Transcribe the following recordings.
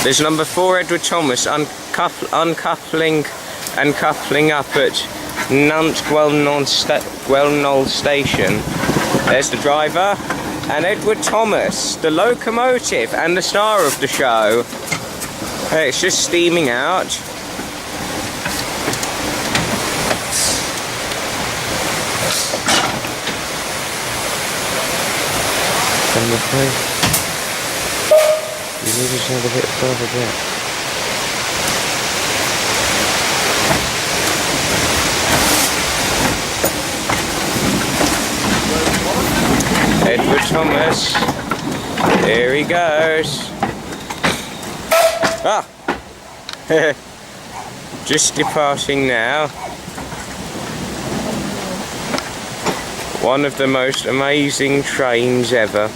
There's number 4 Edward Thomas uncoupling and coupling up at Nant Gwernol Station. There's the driver and Edward Thomas, the locomotive and the star of the show. It's just steaming out. Number 3. You need to sound a bit further back. Edward Thomas. Here he goes. Ah! Just departing now. One of the most amazing trains ever.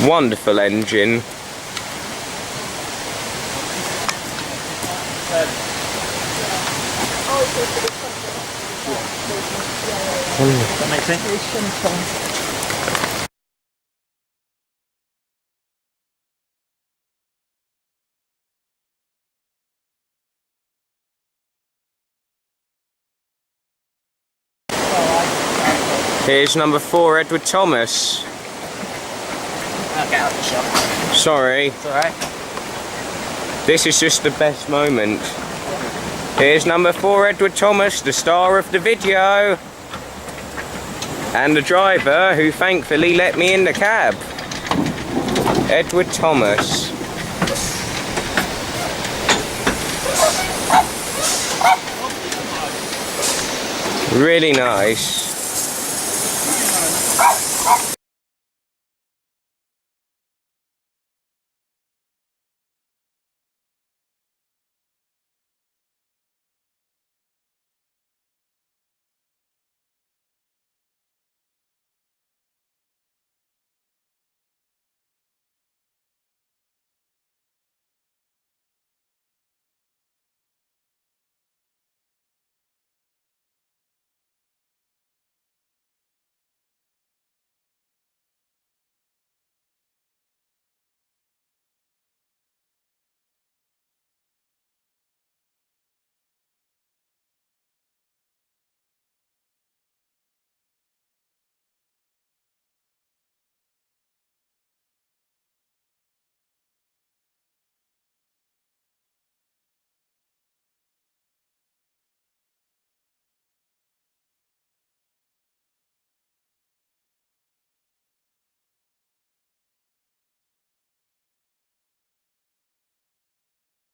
Wonderful engine. That makes sense. Here's number 4 Edward Thomas. I'll get out of the shot. Sorry. It's alright. This is just the best moment. Here's number 4 Edward Thomas, the star of the video. And the driver who thankfully let me in the cab. Edward Thomas. Really nice.